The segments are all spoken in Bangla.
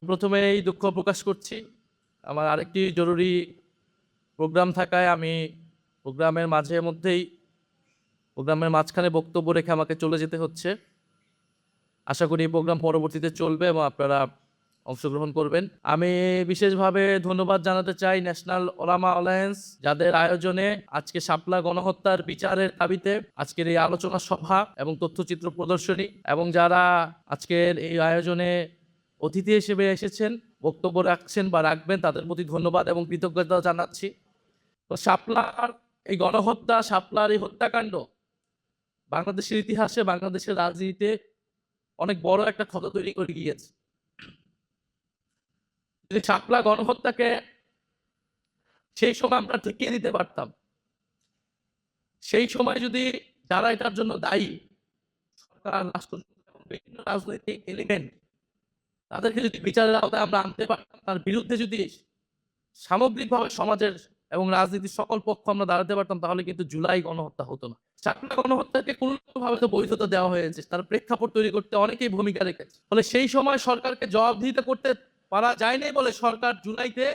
প্রথমেই দুঃখ প্রকাশ করছি। আমার আরেকটি জরুরি প্রোগ্রাম থাকায় আমি প্রোগ্রামের মাঝখানে বক্তব্য রেখে আমাকে চলে যেতে হচ্ছে। আশা করি এই প্রোগ্রাম পরবর্তীতে চলবে এবং আপনারা অংশগ্রহণ করবেন। আমি বিশেষভাবে ধন্যবাদ জানাতে চাই ন্যাশনাল ওলামা অ্যালায়েন্স, যাদের আয়োজনে আজকে শাপলা গণহত্যার বিচারের দাবিতে আজকের এই আলোচনা সভা এবং তথ্যচিত্র প্রদর্শনী, এবং যারা আজকের এই আয়োজনে অতিথি হিসেবে এসেছেন, বক্তব্য রাখছেন বা রাখবেন, তাদের প্রতি ধন্যবাদ এবং কৃতজ্ঞতা জানাচ্ছি। তো শাপলার এই গণহত্যা, শাপলার এই হত্যাকাণ্ড বাংলাদেশের ইতিহাসে, বাংলাদেশের রাজনীতিতে অনেক বড় একটা ক্ষত তৈরি করে গিয়েছে। যদি শাপলা গণহত্যাকে সেই সময় আমরা ঠেকিয়ে দিতে পারতাম, সেই সময় যদি যারা এটার জন্য দায়ী, সরকার, রাষ্ট্র এবং বিভিন্ন রাজনৈতিক এলিমেন্ট, তাদেরকে যদি বিচারের আওতায় আমরা আনতে পারতাম, তার বিরুদ্ধে যদি সামগ্রিকভাবে সমাজের এবং রাজনীতির সকল পক্ষ আমরা দাঁড়াতে পারতাম, তাহলে কিন্তু জুলাই গণহত্যা হতো না। শাপলা গণহত্যাকে কোনোভাবে তো বৈধতা দেওয়া হয়েছে, তার প্রেক্ষাপট তৈরি করতে অনেকেই ভূমিকা রেখেছে। ফলে সেই সময় সরকারকে জবাবদিহিতা করতে পারা যায়নি বলে সরকার জুলাইতে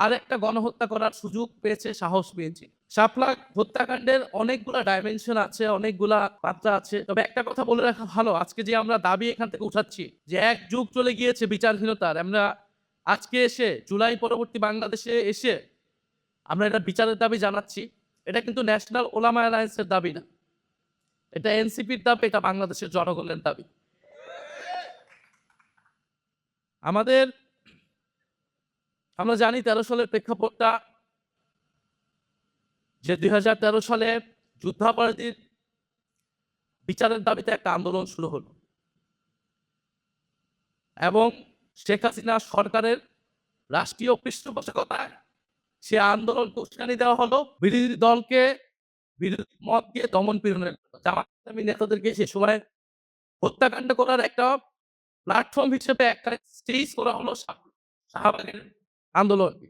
আরেকটা গণহত্যা করার সুযোগ পেয়েছে, সাহস পেয়েছে। শাপলা হত্যাকাণ্ডের অনেকগুলা ডাইমেনশন আছে, অনেকগুলা মাত্রা আছে। তবে একটা কথা বলে রাখা ভালো, আজকে যে আমরা দাবি এখান থেকে উঠাচ্ছি যে এক যুগ চলে গিয়েছে বিচারহীনতার, আমরা আজকে এসে জুলাই পরবর্তী বাংলাদেশে এসে আমরা এটা বিচারের দাবি জানাচ্ছি, এটা কিন্তু ন্যাশনাল ওলামা অ্যালায়েন্সের দাবি না, এটা এনসিপির দাবি, এটা বাংলাদেশের জনগণের দাবি। আমরা জানি 13 সালের প্রেক্ষাপটটা, যে 2013 সালে যুদ্ধাপরাধীর বিচারের দাবিতে একটা আন্দোলন শুরু হলো এবং শেখ হাসিনা সরকারের রাষ্ট্রীয় পৃষ্ঠপোষকতায় সে আন্দোলনকে উস্কানি দেওয়া হলো, বিরোধী দলকে বিরোধী মতকে দমন পীড়নের, জামাত ইসলামী নেতাদেরকে সে সময় হত্যাকাণ্ড করার একটা প্ল্যাটফর্ম হিসেবে একটা স্টেজ করা হলো শাহবাগের আন্দোলনকে,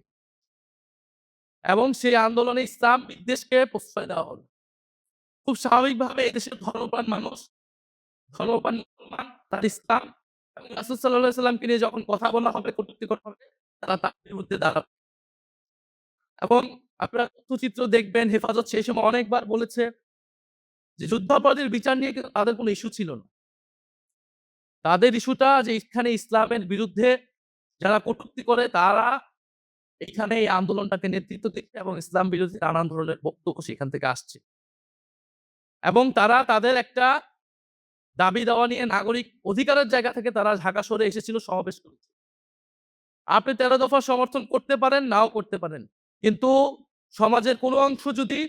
এবং সেই আন্দোলনে ইসলাম বিদ্বেষকে প্রশ্রয় দেওয়া হলো। খুব স্বাভাবিকভাবে এদেশের ধর্মপ্রাণ মানুষ, ধর্মপ্রাণ মুসলমান, তার ইসলাম এবং রাসূল সাল্লাল্লাহু আলাইহি সাল্লামকে নিয়ে যখন কথা বলা হবে, কটূক্তি করা হবে, তারা তার বিরুদ্ধে দাঁড়াবে। এবং আপনারা তথ্যচিত্র দেখবেন, হেফাজত সেই সময় অনেকবার বলেছে যে যুদ্ধাপরাধীর বিচার নিয়ে কিন্তু তাদের কোনো ইস্যু ছিল না। তাদের ইস্যুটা যে এখানে ইসলামের বিরুদ্ধে যারা কটূক্তি করে, তারা এখানে এই আন্দোলনটাকে নেতৃত্ব দিচ্ছে এবং ইসলাম বিরোধী নানান ধরনের বক্তব্য সেখান থেকে আসছে, এবং তারা তাদের একটা দাবি দেওয়া নিয়ে নাগরিক অধিকারের জায়গা থেকে তারা ঢাকা শহরে এসেছিল, সমাবেশ করেছে। আপনি 13 দফা সমর্থন করতে পারেন, নাও করতে পারেন, কিন্তু সমাজের কোনো অংশ যদি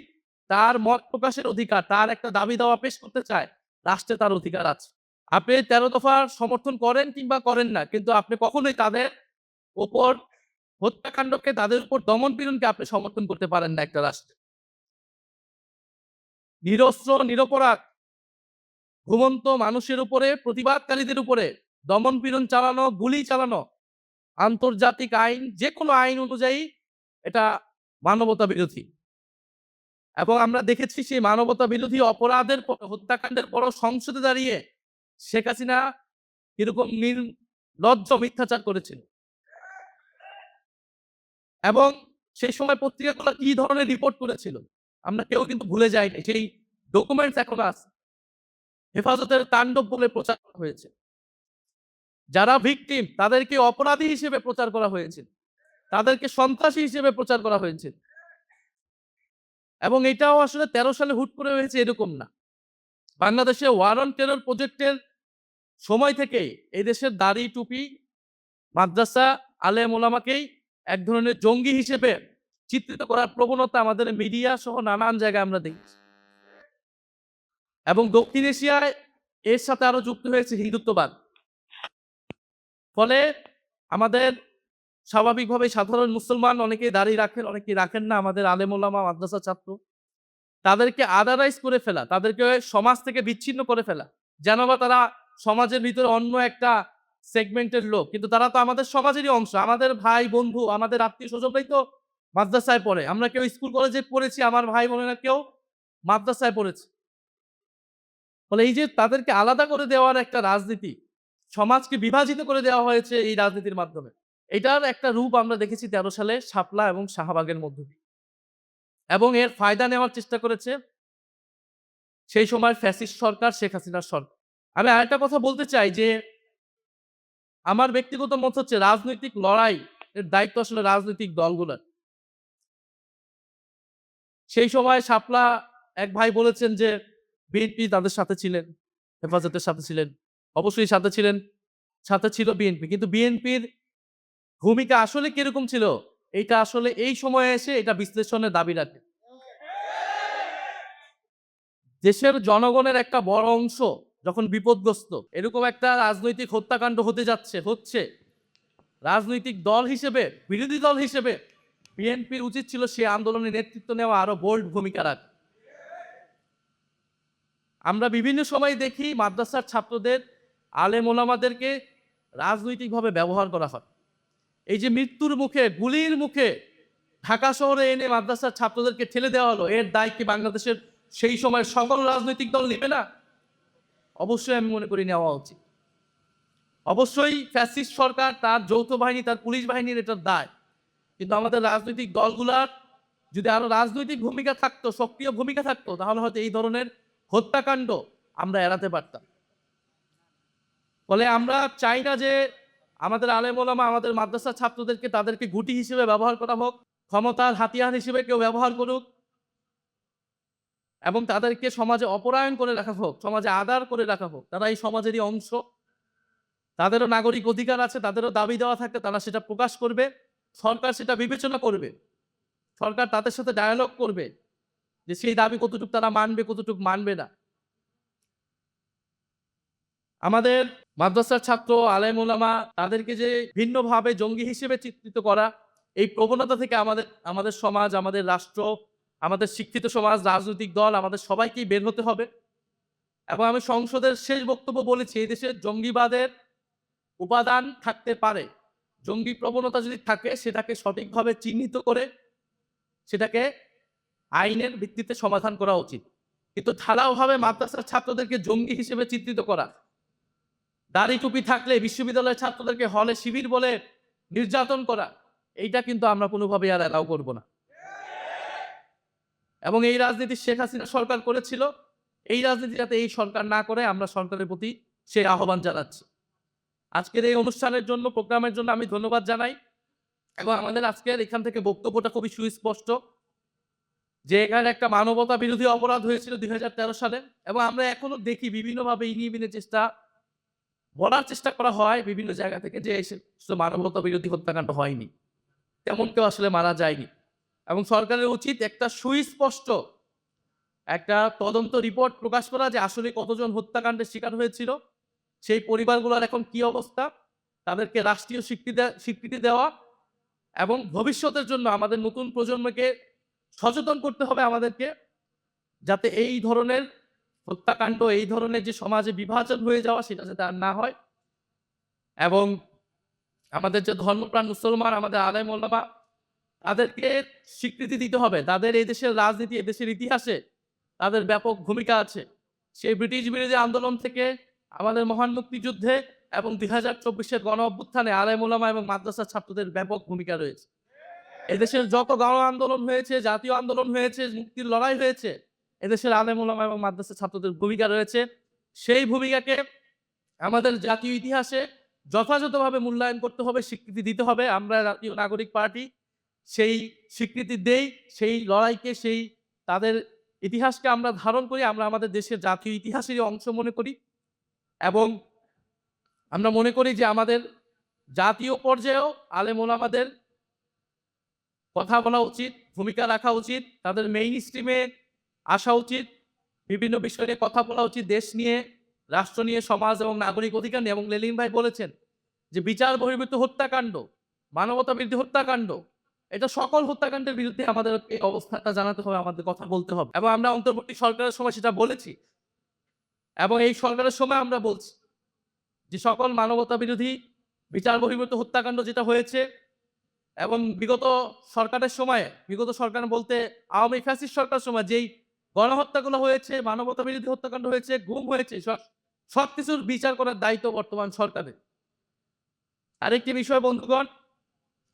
তার মত প্রকাশের অধিকার, তার একটা দাবি দাওয়া পেশ করতে চায়, রাষ্ট্রে তার অধিকার আছে। আপনি 13 দফার সমর্থন করেন কিংবা করেন না, কিন্তু আপনি কখনোই তাদের উপর হত্যাকাণ্ডকে, তাদের উপর দমন পীড়নকে আপনি সমর্থন করতে পারেন না একটা রাষ্ট্রে। নিরস্ত্র নিরপরাধ ঘুমন্ত মানুষের উপরে, প্রতিবাদকারীদের উপরে দমন পীড়ন চালানো, গুলি চালানো আন্তর্জাতিক আইন, যে কোনো আইন অনুযায়ী এটা মানবতা বিরোধী। এবং আমরা দেখেছি সেই মানবতা বিরোধী অপরাধের হত্যাকাণ্ডের পরও সংসদে দাঁড়িয়ে শেখ হাসিনা কিরকম নির্লজ্জ মিথ্যাচার করেছিল, এবং সেই সময় পত্রিকাগুলো কি ধরনের রিপোর্ট করেছিল আমরা কেউ কিন্তু ভুলে যাইনি। সেই ডকুমেন্টস এখন আছে, হেফাজতের তাণ্ডব বলে প্রচার করা হয়েছে। যারা ভিকটিম তাদেরকে অপরাধী হিসেবে প্রচার করা হয়েছে, তাদেরকে সন্ত্রাসী হিসেবে প্রচার করা হয়েছে। এবং এটাও আসলে 13 সালে হুট করে হয়েছে এরকম না। বাংলাদেশে ওয়ার অন টেরর প্রজেক্টের সময় থেকেই এই দেশের দাড়ি, টুপি, মাদ্রাসা, আলেম ওলামাকেই এক ধরনের জঙ্গি হিসেবে চিত্রিত করার প্রবণতা আমাদের মিডিয়া সহ নানান জায়গায় আমরা দেখছি। এবং দক্ষিণ এশিয়ায় এর সাথে আরো যুক্ত হয়েছে হিন্দুত্ববাদ। ফলে আমাদের স্বাভাবিকভাবে সাধারণ মুসলমান অনেকেই দাড়ি রাখেন, অনেকেই রাখেন না, আমাদের আলেম ওলামা, মাদ্রাসা ছাত্র, তাদেরকে আদারাইজ করে ফেলা, তাদেরকে সমাজ থেকে বিচ্ছিন্ন করে ফেলা, যেন বা তারা সমাজের ভিতরে অন্য একটা সেগমেন্টের লোক, কিন্তু তারা তো আমাদের সমাজেরই অংশ, আমাদের ভাই বন্ধু, আমাদের আত্মীয় স্বজনরাই তো মাদ্রাসায় পড়ে। আমরা কেউ স্কুল কলেজে পড়েছি, আমার ভাই বোনেরা কেউ মাদ্রাসায় পড়েছে। ফলে এই যে তাদেরকে আলাদা করে দেওয়ার একটা রাজনীতি, সমাজকে বিভাজিত করে দেওয়া হয়েছে এই রাজনীতির মাধ্যমে। এটার একটা রূপ আমরা দেখেছি ১৩ সালে শাপলা এবং শাহবাগের মধ্য দিয়ে। এবং এর ফায়দা নেওয়ার চেষ্টা করেছে সেই সময়ের ফ্যাসিস্ট সরকার, শেখ হাসিনার সরকার। আমি আরেকটা কথা বলতে চাই যে, আমার ব্যক্তিগত মত হচ্ছে রাজনৈতিক লড়াই এর দায়িত্ব আসলে রাজনৈতিক দলগুলোর। সেই সময় শাপলা এক ভাই বলেছেন যে, বিএনপি তাদের সাথে ছিলেন, হেফাজতের সাথে ছিলেন। অবশ্যই সাথে ছিলেন, সাথে ছিল বিএনপি। কিন্তু বিএনপির ভূমিকা আসলে কিরকম ছিল? এইটা আসলে এই সময়ে এসে এটা বিশ্লেষণের দাবি রাখে। দেশের জনগণের একটা বড় অংশ যখন বিপদগ্রস্ত, এরকম একটা রাজনৈতিক হত্যাকাণ্ড হতে যাচ্ছে, হচ্ছে। রাজনৈতিক দল হিসেবে, বিরোধী দল হিসেবে বিএনপির উচিত ছিল সে আন্দোলনের নেতৃত্ব নেওয়া, আরো বোল্ড ভূমিকা রাখা। আমরা বিভিন্ন সময় দেখি মাদ্রাসার ছাত্রদের, আলেম ওলামাদেরকে রাজনৈতিকভাবে ব্যবহার করা হয়। এই যে মৃত্যুর মুখে, গুলির মুখে ঢাকা শহরে এনে মাদ্রাসার ছাত্রদেরকে ঠেলে দেওয়া হলো, এর দায় কি বাংলাদেশের সেই সময় সকল রাজনৈতিক দল নেবে না? অবশ্যই আমি মনে করি নেওয়া উচিত। অবশ্যই ফ্যাসিস্ট সরকার, তার যৌথ বাহিনী, তার পুলিশ বাহিনীর এটার দায়। কিন্তু আমাদের রাজনৈতিক দলগুলার যদি আরো রাজনৈতিক ভূমিকা থাকতো, সক্রিয় ভূমিকা থাকতো, তাহলে হয়তো এই ধরনের হত্যাকাণ্ড আমরা এড়াতে পারতাম। ফলে আমরা চাই না যে আমাদের আলেম ওলামা, আমাদের মাদ্রাসার ছাত্রদেরকে তাদেরকে গুটি হিসেবে ব্যবহার করা হোক, ক্ষমতার হাতিয়ার হিসেবে কেউ ব্যবহার করুক এবং তাদেরকে সমাজে অপরায়ণ করে রাখা হোক, সমাজে আদার করে রাখা হোক। তারা এই সমাজেরই অংশ, তাদেরও নাগরিক অধিকার আছে, তাদেরও দাবি দেওয়া থাকলে তারা সেটা প্রকাশ করবে, সরকার সেটা বিবেচনা করবে, সরকার তাদের সাথে ডায়ালগ করবে যে সেই দাবি কতটুকু তারা মানবে, কতটুকু মানবে না। আমাদের মাদ্রাসার ছাত্র, আলেম ওলামা তাদেরকে যে ভিন্নভাবে জঙ্গি হিসেবে চিত্রিত করা, এই প্রবণতা থেকে আমাদের সমাজ, আমাদের রাষ্ট্র, আমাদের শিক্ষিত সমাজ, রাজনৈতিক দল, আমাদের সবাইকেই বের হতে হবে। এবং আমি সংসদের শেষ বক্তব্য বলেছি, এই দেশে জঙ্গিবাদের উপাদান থাকতে পারে। জঙ্গি প্রবণতা যদি থাকে, সেটাকে সঠিকভাবে চিহ্নিত করে সেটাকে আইনের ভিত্তিতে সমাধান করা উচিত। কিন্তু ঢালাওভাবে মাদ্রাসার ছাত্রদেরকে জঙ্গি হিসেবে চিত্রিত করা, দাড়ি টুপি থাকলে বিশ্ববিদ্যালয়ের ছাত্রদেরকে হলে শিবির বলে নির্যাতন করা, এইটা কিন্তু আমরা কোনোভাবেই আর অ্যালাউ করব না। এবং এই রাজনীতি শেখ হাসিনা সরকার করেছিল, এই রাজনীতি যাতে এই সরকার না করে, আমরা সরকারের প্রতি সেই আহ্বান জানাচ্ছি। আজকের এই অনুষ্ঠানের জন্য, প্রোগ্রামের জন্য আমি ধন্যবাদ জানাই। এবং আমাদের আজকের এখান থেকে বক্তব্যটা খুবই সুস্পষ্ট যে এখানে একটা মানবতা বিরোধী অপরাধ হয়েছিল ২০১৩ সালে, এবং আমরা এখনো দেখি বিভিন্নভাবে ইনিয়ে বিনে বলার চেষ্টা করা হয় বিভিন্ন জায়গা থেকে যে মানবতা বিরোধী হত্যাকাণ্ড হয়নি, তেমন কেউ আসলে মারা যায়নি। এবং সরকারের উচিত একটা সুস্পষ্ট একটা তদন্ত রিপোর্ট প্রকাশ করা যে আসলে কতজন হত্যাকাণ্ডের শিকার হয়েছিল, সেই পরিবারগুলোর এখন কি অবস্থা, তাদেরকে রাষ্ট্রীয় স্বীকৃতি দেওয়া, এবং ভবিষ্যতের জন্য আমাদের নতুন প্রজন্মকে সচেতন করতে হবে আমাদেরকে, যাতে এই ধরনের হত্যাকাণ্ড, এই ধরনের যে সমাজে বিভাজন হয়ে যাওয়া, সেটা যাতে আর না হয়। এবং আমাদের যে ধর্মপ্রাণ মুসলমান, আমাদের আলেম ওলামা, তাদেরকে স্বীকৃতি দিতে হবে। তাদের এই দেশের রাজনীতি, এই দেশের ইতিহাসে তাদের ব্যাপক ভূমিকা আছে। সেই ব্রিটিশ বিরোধী আন্দোলন থেকে আমাদের মহান মুক্তিযুদ্ধে এবং ২০২৪-এর গণ অভ্যুত্থানে আলেম ওলামা এবং মাদ্রাসার ছাত্রদের ব্যাপক ভূমিকা রয়েছে। এদেশের যত গণ আন্দোলন হয়েছে, জাতীয় আন্দোলন হয়েছে, মুক্তির লড়াই হয়েছে, এদেশের আলেম ওলামা এবং মাদ্রাসার ছাত্রদের ভূমিকা রয়েছে। সেই ভূমিকাকে আমাদের জাতীয় ইতিহাসে যথাযথভাবে মূল্যায়ন করতে হবে, স্বীকৃতি দিতে হবে। আমরা জাতীয় নাগরিক পার্টি সেই স্বীকৃতি দেই, সেই লড়াইকে, সেই তাদের ইতিহাসকে আমরা ধারণ করি, আমরা আমাদের দেশের জাতীয় ইতিহাসেরই অংশ মনে করি। এবং আমরা মনে করি যে আমাদের জাতীয় পর্যায়েও আলেম ওলামাদের কথা বলা উচিত, ভূমিকা রাখা উচিত, তাদের মেইন স্ট্রিমে আসা উচিত, বিভিন্ন বিষয় নিয়ে কথা বলা উচিত, দেশ নিয়ে, রাষ্ট্র নিয়ে, সমাজ এবং নাগরিক অধিকার নিয়ে। এবং লেলিন ভাই বলেছেন যে বিচার বহির্ভূত হত্যাকাণ্ড, মানবতা বিরোধী হত্যাকাণ্ড, এটা সকল হত্যাকাণ্ডের বিরুদ্ধে আমাদের এই অবস্থাটা জানাতে হবে, আমাদের কথা বলতে হবে। এবং আমরা অন্তর্বর্তী সরকারের সময় সেটা বলেছি, এবং এই সরকারের সময় আমরা বলছি যে সকল মানবতা বিরোধী, বিচার বহির্ভূত হত্যাকাণ্ড যেটা হয়েছে, এবং বিগত সরকারের সময়, বিগত সরকার বলতে আওয়ামী ফ্যাসিস্ট সরকারের সময় যেই গণহত্যাগুলো হয়েছে, মানবতা বিরোধী হত্যাকাণ্ড হয়েছে, গুম হয়েছে, সবকিছুর বিচার করার দায়িত্ব বর্তমান সরকারের। আরেকটি বিষয় বন্ধুগণ,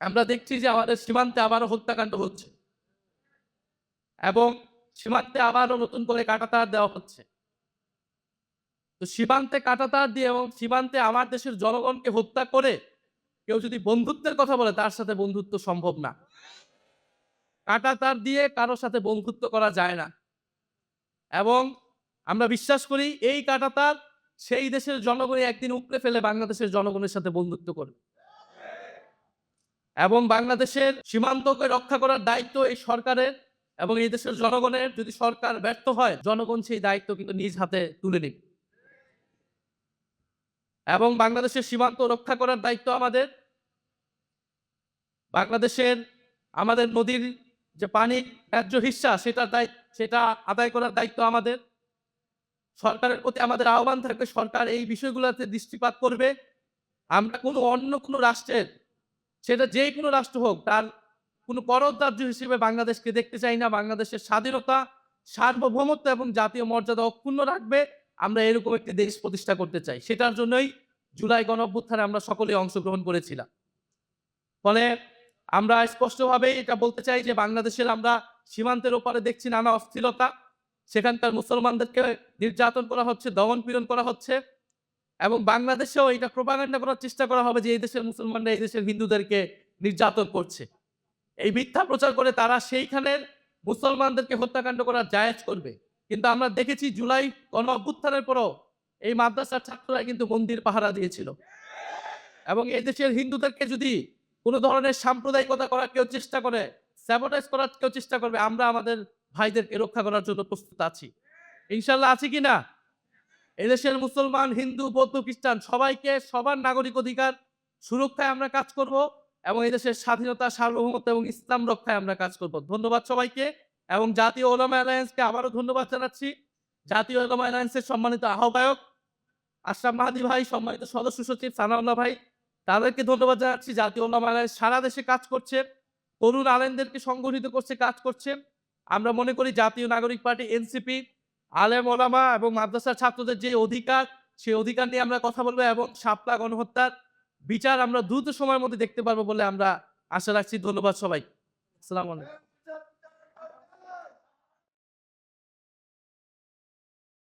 আমরা দেখছি যে আমাদের সীমান্তে আবারও হত্যাকাণ্ড হচ্ছে এবং সীমান্তে আবারও নতুন করে কাঁটাতার দেওয়া হচ্ছে। তো সীমান্তে কাঁটাতার দিয়ে এবং সীমান্তে আমার দেশের জনগণকে হত্যা করে কেউ যদি বন্ধুত্বের কথা বলে তার সাথে বন্ধুত্ব সম্ভব না। কাঁটাতার দিয়ে কারো সাথে বন্ধুত্ব করা যায় না এবং আমরা বিশ্বাস করি এই কাঁটাতার সেই দেশের জনগণই একদিন উপড়ে ফেলে বাংলাদেশের জনগণের সাথে বন্ধুত্ব করবে এবং বাংলাদেশের সীমান্তকে রক্ষা করার দায়িত্ব এই সরকারের এবং এই দেশের জনগণের। যদি সরকার ব্যর্থ হয়, জনগণ সেই দায়িত্ব কিন্তু নিজ হাতে তুলে নেবে এবং বাংলাদেশের সীমান্ত রক্ষা করার দায়িত্ব আমাদের। বাংলাদেশের আমাদের নদীর যে পানির ন্যায্য হিস্সা সেটা আদায় করার দায়িত্ব আমাদের। সরকারের প্রতি আমাদের আহ্বান থাকবে, সরকার এই বিষয়গুলোতে দৃষ্টিপাত করবে। আমরা অন্য কোনো রাষ্ট্রের, সেটা যে কোনো রাষ্ট্র হোক, তার কোনো করদার্য হিসেবে বাংলাদেশকে দেখতে চাই না। বাংলাদেশের স্বাধীনতা, সার্বভৌমত্ব এবং জাতীয় মর্যাদা অক্ষুণ্ণ রাখবে, আমরা এরকম একটি দেশ প্রতিষ্ঠা করতে চাই। সেটার জন্যই জুলাই গণঅভ্যুত্থানে আমরা সকলেই অংশগ্রহণ করেছিলাম। ফলে আমরা স্পষ্টভাবে এটা বলতে চাই যে বাংলাদেশের আমরা সীমান্তের ওপারে দেখছি নানা অস্থিরতা, সেখানকার মুসলমানদেরকে নির্যাতন করা হচ্ছে, দমন পীড়ন করা হচ্ছে এবং বাংলাদেশেও এটা প্রোপাগান্ডা করার চেষ্টা করা হবে যে এই দেশের মুসলমানরা এই দেশের হিন্দুদেরকে নির্যাতন করছে। এই মিথ্যা প্রচার করে তারা সেইখানের মুসলমানদেরকে হত্যাকাণ্ড করার জায়েজ করবে। কিন্তু আমরা দেখেছি জুলাই গণঅভ্যুত্থানের পরও এই মাদ্রাসার ছাত্ররা কিন্তু মন্দির পাহারা দিয়েছিল এবং এই দেশের হিন্দুদেরকে যদি কোনো ধরনের সাম্প্রদায়িকতা করার কেউ চেষ্টা করে, স্যাবোটাইজ করার কেউ চেষ্টা করবে, আমরা আমাদের ভাইদেরকে রক্ষা করার জন্য প্রস্তুত আছি। ইনশাল্লাহ আছি কিনা? এদেশের মুসলমান, হিন্দু, বৌদ্ধ, খ্রিস্টান সবাইকে সবার নাগরিক অধিকার সুরক্ষায় আমরা কাজ করব এবং এদেশের স্বাধীনতা, সার্বভৌমত্ব এবং ইসলাম রক্ষায় আমরা কাজ করব। ধন্যবাদ সবাইকে এবং জাতীয় ওলামা অ্যালায়েন্সকে আবারও ধন্যবাদ জানাচ্ছি। জাতীয় ওলামা অ্যালায়েন্সের সম্মানিত আহ্বায়ক আশরাফ মাহাদী ভাই, সম্মানিত সদস্য সচিব সানাউল্লাহ ভাই, তাদেরকে ধন্যবাদ জানাচ্ছি। জাতীয় ওলামা অ্যালায়েন্স সারা দেশে কাজ করছে, তরুণ আলেমদেরকে সংগঠিত করছে, কাজ করছে। আমরা মনে করি জাতীয় নাগরিক পার্টি, এনসিপি, আলেম ওলামা এবং মাদ্রাসার ছাত্রদের যে অধিকার, সেই অধিকার নিয়ে আমরা কথা বলবো এবং শাপলা গণহত্যার বিচার আমরা দ্রুত সময়ের মধ্যে দেখতে পারবো বলে আমরা আশা রাখছি। ধন্যবাদ সবাই। আসসালামু আলাইকুম।